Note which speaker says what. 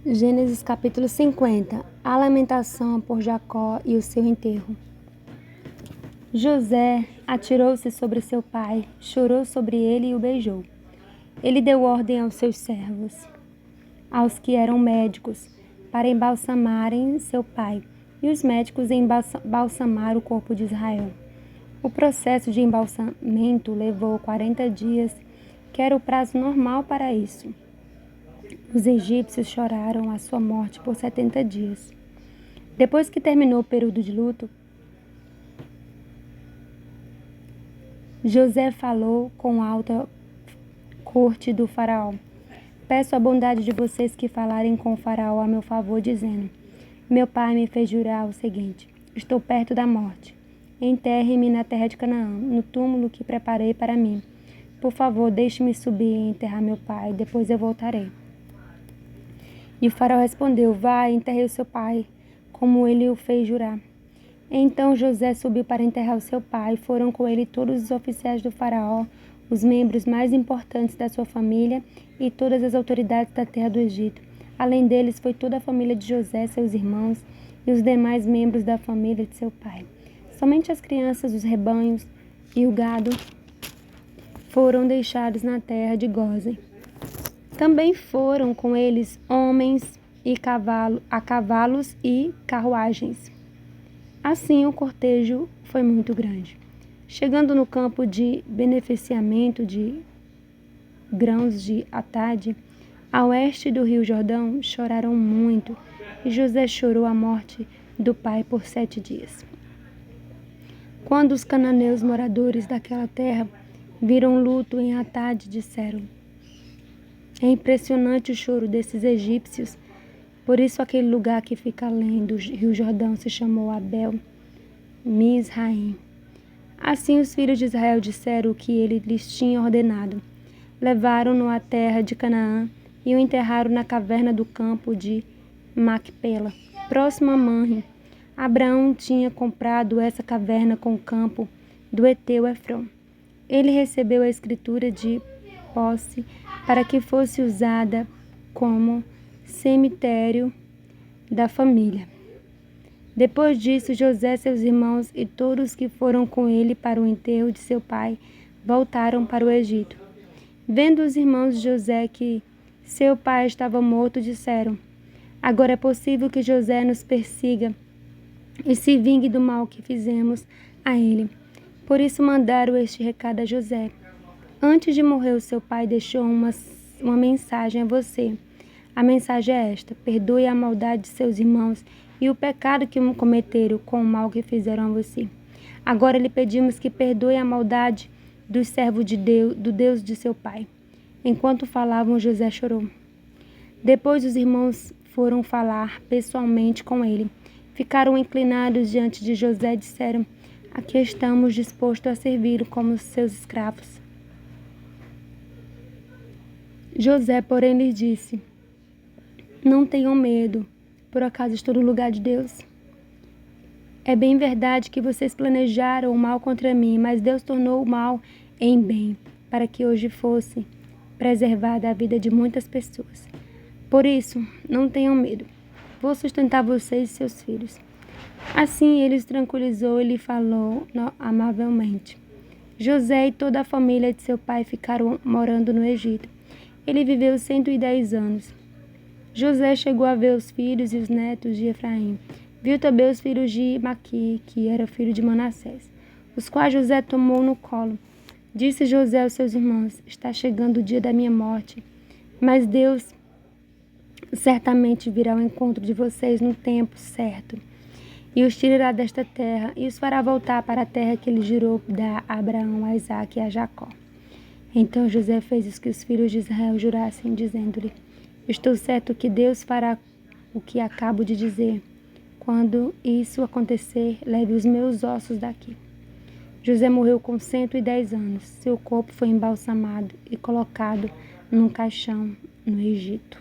Speaker 1: Gênesis capítulo 50. A lamentação por Jacó e o seu enterro. José atirou-se sobre seu pai, chorou sobre ele e o beijou. Ele deu ordem aos seus servos, aos que eram médicos, para embalsamarem seu pai, e os médicos embalsamaram o corpo de Israel. O processo de embalsamento levou 40 dias, que era o prazo normal para isso. Os egípcios choraram a sua morte por 70 dias. Depois que terminou o período de luto, José falou com a alta corte do faraó. Peço a bondade de vocês que falarem com o faraó a meu favor, dizendo: meu pai me fez jurar o seguinte: estou perto da morte. Enterre-me na terra de Canaã, no túmulo que preparei para mim. Por favor, deixe-me subir e enterrar meu pai, depois eu voltarei. E o faraó respondeu: vai, enterre o seu pai, como ele o fez jurar. Então José subiu para enterrar o seu pai. Foram com ele todos os oficiais do faraó, os membros mais importantes da sua família e todas as autoridades da terra do Egito. Além deles foi toda a família de José, seus irmãos e os demais membros da família de seu pai. Somente as crianças, os rebanhos e o gado foram deixados na terra de Gósen. Também foram com eles homens e cavalos e carruagens. Assim o cortejo foi muito grande. Chegando no campo de beneficiamento de grãos de Atade, a oeste do rio Jordão, choraram muito, e José chorou a morte do pai por 7 dias. Quando os cananeus moradores daquela terra viram luto em Atade, disseram: é impressionante o choro desses egípcios. Por isso aquele lugar que fica além do rio Jordão se chamou Abel Mizraim. Assim os filhos de Israel disseram o que ele lhes tinha ordenado. Levaram-no à terra de Canaã e o enterraram na caverna do campo de Macpela, próximo a Manre. Abraão tinha comprado essa caverna com o campo do heteu Efrom. Ele recebeu a escritura de posse para que fosse usada como cemitério da família. Depois disso, José, seus irmãos e todos que foram com ele para o enterro de seu pai voltaram para o Egito. Vendo os irmãos de José que seu pai estava morto, disseram: agora é possível que José nos persiga e se vingue do mal que fizemos a ele. Por isso mandaram este recado a José: antes de morrer, o seu pai deixou uma mensagem a você. A mensagem é esta: perdoe a maldade de seus irmãos e o pecado que cometeram com o mal que fizeram a você. Agora lhe pedimos que perdoe a maldade dos servos de Deus, do Deus de seu pai. Enquanto falavam, José chorou. Depois os irmãos foram falar pessoalmente com ele. Ficaram inclinados diante de José e disseram: aqui estamos dispostos a servi-lo como seus escravos. José, porém, lhes disse: não tenham medo, por acaso estou no lugar de Deus? É bem verdade que vocês planejaram o mal contra mim, mas Deus tornou o mal em bem, para que hoje fosse preservada a vida de muitas pessoas. Por isso, não tenham medo. Vou sustentar vocês e seus filhos. Assim ele os tranquilizou e lhe falou amavelmente. José e toda a família de seu pai ficaram morando no Egito. Ele viveu 110 anos. José chegou a ver os filhos e os netos de Efraim. Viu também os filhos de Maqui, que era filho de Manassés, os quais José tomou no colo. Disse José aos seus irmãos: está chegando o dia da minha morte, mas Deus certamente virá ao encontro de vocês no tempo certo, e os tirará desta terra, e os fará voltar para a terra que ele jurou dar a Abraão, a Isaque e a Jacó. Então José fez o que os filhos de Israel jurassem, dizendo-lhe: estou certo que Deus fará o que acabo de dizer. Quando isso acontecer, leve os meus ossos daqui. José morreu com 110 anos. Seu corpo foi embalsamado e colocado num caixão no Egito.